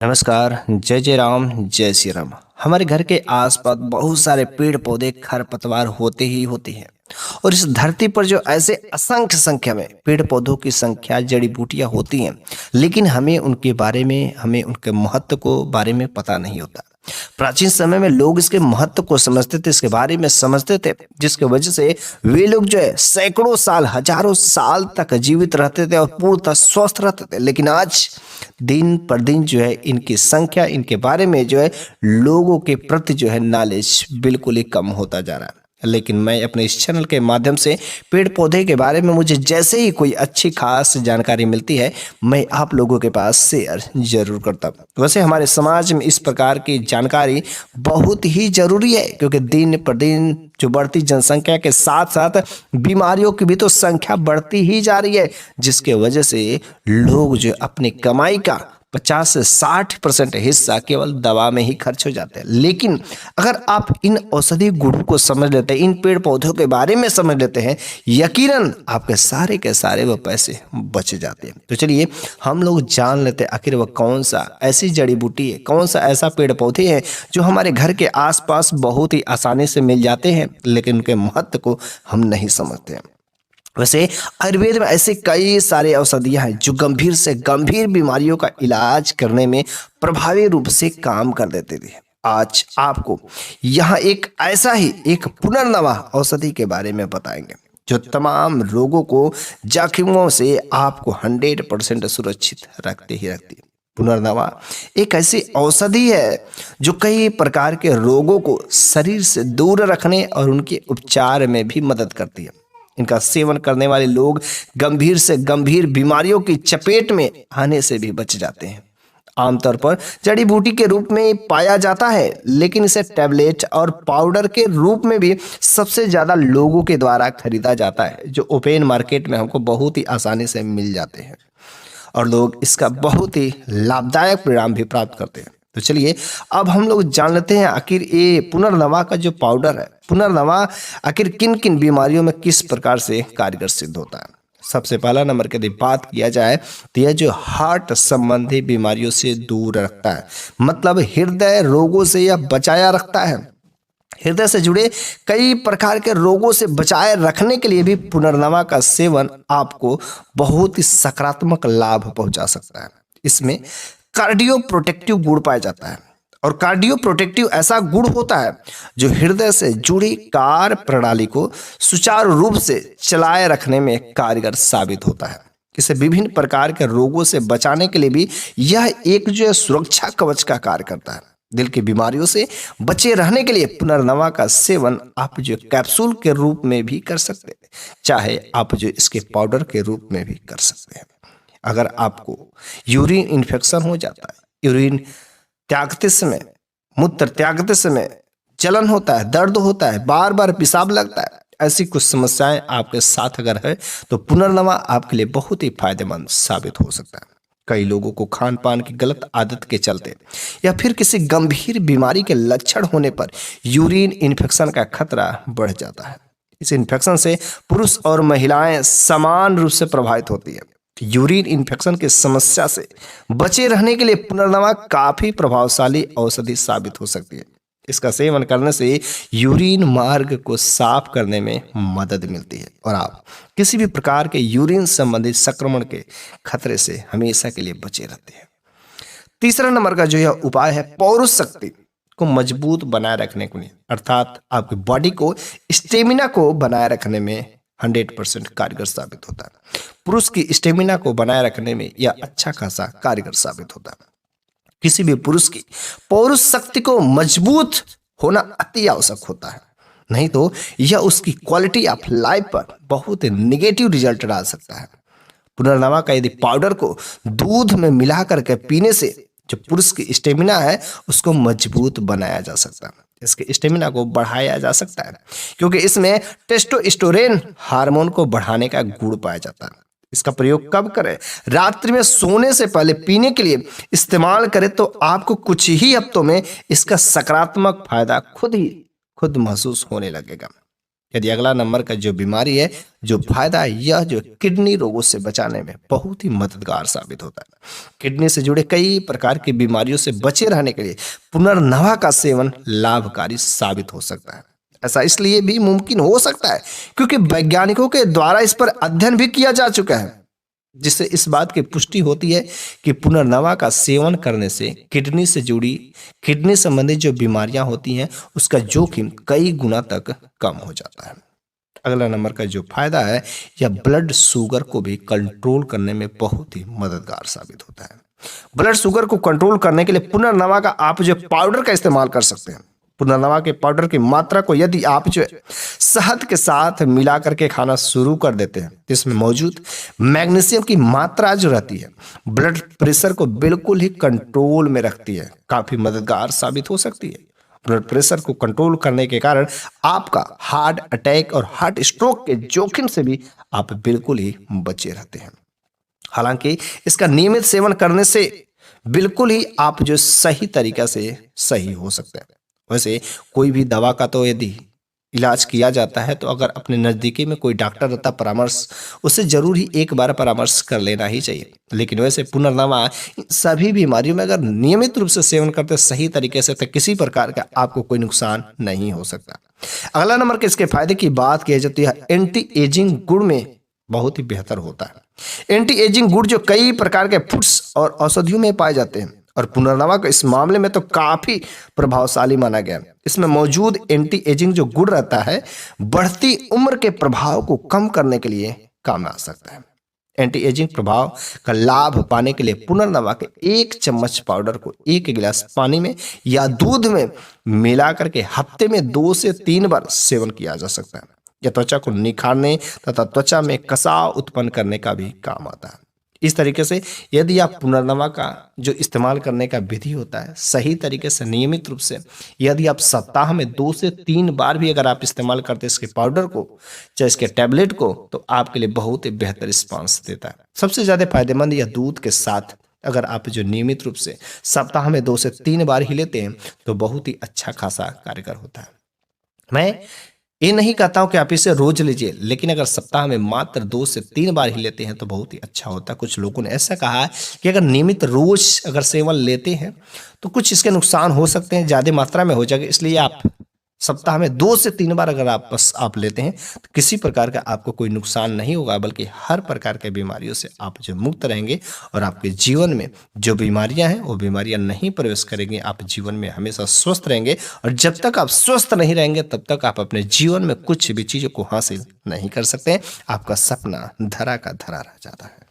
नमस्कार। जय जय राम, जय श्री राम। हमारे घर के आसपास बहुत सारे पेड़ पौधे खरपतवार होते ही होते हैं। और इस धरती पर जो ऐसे असंख्य संख्या में पेड़ पौधों की संख्या, जड़ी बूटियां होती हैं, लेकिन हमें उनके महत्व को बारे में पता नहीं होता। प्राचीन समय में लोग इसके महत्व को समझते थे, इसके बारे में समझते थे, जिसकी वजह से वे लोग जो है सैकड़ों साल, हजारों साल तक जीवित रहते थे और पूर्णतः स्वस्थ रहते थे। लेकिन आज दिन पर दिन जो है इनकी संख्या, इनके बारे में जो है लोगों के प्रति जो है नॉलेज बिल्कुल ही कम होता जा रहा है। लेकिन मैं अपने इस चैनल के माध्यम से पेड़ पौधे के बारे में मुझे जैसे ही कोई अच्छी खास जानकारी मिलती है, मैं आप लोगों के पास शेयर जरूर करता हूँ। वैसे हमारे समाज में इस प्रकार की जानकारी बहुत ही जरूरी है, क्योंकि दिन पर दिन जो बढ़ती जनसंख्या के साथ साथ बीमारियों की भी तो संख्या बढ़ती ही जा रही है, जिसके वजह से लोग जो अपनी कमाई का 50 से 60% हिस्सा केवल दवा में ही खर्च हो जाते हैं। लेकिन अगर आप इन औषधि गुणों को समझ लेते हैं, इन पेड़ पौधों के बारे में समझ लेते हैं, यकीनन आपके सारे के सारे वो पैसे बच जाते हैं। तो चलिए हम लोग जान लेते हैं आखिर वह कौन सा ऐसी जड़ी बूटी है, कौन सा ऐसा पेड़ पौधे हैं जो हमारे घर के आसपास बहुत ही आसानी से मिल जाते हैं, लेकिन उनके महत्व को हम नहीं समझते हैं। वैसे आयुर्वेद में ऐसे कई सारे औषधियां हैं जो गंभीर से गंभीर बीमारियों का इलाज करने में प्रभावी रूप से काम कर देते थे। आज आपको यहाँ एक पुनर्नवा औषधि के बारे में बताएंगे जो तमाम रोगों को, जोखिमों से आपको 100% सुरक्षित रखती है। पुनर्नवा एक ऐसी औषधि है जो कई प्रकार के रोगों को शरीर से दूर रखने और उनके उपचार में भी मदद करती है। इनका सेवन करने वाले लोग गंभीर से गंभीर बीमारियों की चपेट में आने से भी बच जाते हैं। आमतौर पर जड़ी बूटी के रूप में पाया जाता है, लेकिन इसे टैबलेट और पाउडर के रूप में भी सबसे ज्यादा लोगों के द्वारा खरीदा जाता है, जो ओपन मार्केट में हमको बहुत ही आसानी से मिल जाते हैं और लोग इसका बहुत ही लाभदायक परिणाम भी प्राप्त करते हैं। तो चलिए अब हम लोग जान लेते हैं आखिर ये पुनर्नवा का जो पाउडर है, पुनर्नवा आखिर किन किन बीमारियों में किस प्रकार से कारगर सिद्ध होता है। सबसे पहला नंबर की यदि बात किया जाए तो यह जो हार्ट संबंधी बीमारियों से दूर रखता है, मतलब हृदय रोगों से यह बचाया रखता है। हृदय से जुड़े कई प्रकार के रोगों से बचाए रखने के लिए भी पुनर्नवा का सेवन आपको बहुत ही सकारात्मक लाभ पहुंचा सकता है। इसमें कार्डियो प्रोटेक्टिव गुण पाया जाता है, और कार्डियो प्रोटेक्टिव ऐसा गुण होता है जो हृदय से जुड़ी कार्य प्रणाली को सुचारू रूप से चलाए रखने में कारगर साबित होता है। इसे विभिन्न प्रकार के रोगों से बचाने के लिए भी यह एक जो सुरक्षा कवच का कार्य करता है। दिल की बीमारियों से बचे रहने के लिए पुनर्नवा का सेवन आप जो कैप्सूल के रूप में भी कर सकते हैं, चाहे आप जो इसके पाउडर के रूप में भी कर सकते हैं। अगर आपको यूरिन इन्फेक्शन हो जाता है, यूरिन त्यागते समय, मूत्र त्यागते समय जलन होता है, दर्द होता है, बार बार पेशाब लगता है, ऐसी कुछ समस्याएं आपके साथ अगर है तो पुनर्नवा आपके लिए बहुत ही फायदेमंद साबित हो सकता है। कई लोगों को खान पान की गलत आदत के चलते या फिर किसी गंभीर बीमारी के लक्षण होने पर यूरिन इन्फेक्शन का खतरा बढ़ जाता है। इस इन्फेक्शन से पुरुष और महिलाएं समान रूप से प्रभावित होती है। यूरिन इन्फेक्शन की समस्या से बचे रहने के लिए पुनर्नवा काफी प्रभावशाली औषधि साबित हो सकती है। इसका सेवन करने से यूरिन मार्ग को साफ करने में मदद मिलती है और आप किसी भी प्रकार के यूरिन संबंधित संक्रमण के खतरे से हमेशा के लिए बचे रहते हैं। तीसरा नंबर का जो यह उपाय है, पौरुष शक्ति को मजबूत बनाए रखने के लिए, अर्थात आपकी बॉडी को, स्टेमिना को बनाए रखने में 100% कारगर साबित होता है। पुरुष की स्टेमिना को बनाए रखने में यह अच्छा खासा कारगर साबित होता है। किसी भी पुरुष की पौरुष शक्ति को मजबूत होना अति आवश्यक होता है, नहीं तो यह उसकी क्वालिटी ऑफ लाइफ पर बहुत निगेटिव रिजल्ट डाल सकता है। पुनर्नवा का यदि पाउडर को दूध में मिला करके पीने से जो पुरुष की स्टेमिना है उसको मजबूत बनाया जा सकता है, इसके स्टेमिना को बढ़ाया जा सकता है, क्योंकि इसमें टेस्टोस्टेरोन हार्मोन को बढ़ाने का गुण पाया जाता है। इसका प्रयोग कब करें? रात्रि में सोने से पहले पीने के लिए इस्तेमाल करें तो आपको कुछ ही हफ्तों में इसका सकारात्मक फायदा खुद महसूस होने लगेगा। यदि अगला नंबर का जो बीमारी है, जो फायदा है, यह जो किडनी रोगों से बचाने में बहुत ही मददगार साबित होता है। किडनी से जुड़े कई प्रकार की बीमारियों से बचे रहने के लिए पुनर्नवा का सेवन लाभकारी साबित हो सकता है। ऐसा इसलिए भी मुमकिन हो सकता है क्योंकि वैज्ञानिकों के द्वारा इस पर अध्ययन भी किया जा चुका है, जिससे इस बात की पुष्टि होती है कि पुनर्नवा का सेवन करने से किडनी संबंधी जो बीमारियां होती हैं उसका जोखिम कई गुना तक कम हो जाता है। अगला नंबर का जो फायदा है, यह ब्लड शुगर को भी कंट्रोल करने में बहुत ही मददगार साबित होता है। ब्लड शुगर को कंट्रोल करने के लिए पुनर्नवा का आप जो पाउडर का इस्तेमाल कर सकते हैं। पुनर्नवा के पाउडर की मात्रा को यदि आप जो शहद के साथ मिला करके खाना शुरू कर देते हैं तो इसमें मौजूद मैग्नीशियम की मात्रा जो रहती है ब्लड प्रेशर को बिल्कुल ही कंट्रोल में रखती है, काफी मददगार साबित हो सकती है। ब्लड प्रेशर को कंट्रोल करने के कारण आपका हार्ट अटैक और हार्ट स्ट्रोक के जोखिम से भी आप बिल्कुल ही बचे रहते हैं। हालांकि इसका नियमित सेवन करने से बिल्कुल ही आप जो सही तरीका से सही हो सकते हैं। वैसे कोई भी दवा का तो यदि इलाज किया जाता है तो अगर अपने नज़दीकी में कोई डॉक्टर रहता परामर्श, उससे जरूर ही एक बार परामर्श कर लेना ही चाहिए। लेकिन वैसे पुनर्नवा सभी बीमारियों में अगर नियमित रूप से सेवन करते सही तरीके से तो किसी प्रकार का आपको कोई नुकसान नहीं हो सकता। अगला नंबर के इसके फायदे की बात की जाती है, एंटी एजिंग गुण में बहुत ही बेहतर होता है। एंटी एजिंग गुण जो कई प्रकार के फूड्स और औषधियों में पाए जाते हैं और पुनर्नवा को इस मामले में तो काफी प्रभावशाली माना गया। इसमें मौजूद एंटी एजिंग जो गुण रहता है बढ़ती उम्र के प्रभाव को कम करने के लिए काम आ सकता है। एंटी एजिंग प्रभाव का लाभ पाने के लिए पुनर्नवा के 1 चम्मच पाउडर को 1 गिलास पानी में या दूध में मिला करके हफ्ते में 2 से 3 बार सेवन किया जा सकता है। यह त्वचा को निखारने तथा त्वचा में कसाव उत्पन्न करने का भी काम आता है। इस तरीके से यदि आप पुनर्नवा का जो इस्तेमाल करने का विधि होता है सही तरीके से नियमित रूप से यदि आप सप्ताह में 2 से 3 बार भी अगर आप इस्तेमाल करते हैं इसके पाउडर को चाहे इसके टैबलेट को, तो आपके लिए बहुत ही बेहतर रिस्पांस देता है। सबसे ज़्यादा फायदेमंद यह दूध के साथ अगर आप जो नियमित रूप से सप्ताह में 2 से 3 बार ही लेते हैं तो बहुत ही अच्छा खासा कारगर होता है। मैं ये नहीं कहता हूं कि आप इसे रोज लीजिए, लेकिन अगर सप्ताह में मात्र 2 से 3 बार ही लेते हैं तो बहुत ही अच्छा होता है। कुछ लोगों ने ऐसा कहा है कि अगर नियमित रोज अगर सेवन लेते हैं तो कुछ इसके नुकसान हो सकते हैं, ज़्यादा मात्रा में हो जाएगा। इसलिए आप सप्ताह में 2 से 3 बार अगर आप लेते हैं तो किसी प्रकार का आपको कोई नुकसान नहीं होगा, बल्कि हर प्रकार के बीमारियों से आप जो मुक्त रहेंगे और आपके जीवन में जो बीमारियां हैं वो बीमारियां नहीं प्रवेश करेंगी। आप जीवन में हमेशा स्वस्थ रहेंगे और जब तक आप स्वस्थ नहीं रहेंगे तब तक आप अपने जीवन में कुछ भी चीज़ों को हासिल नहीं कर सकते। आपका सपना धरा का धरा रह जाता है।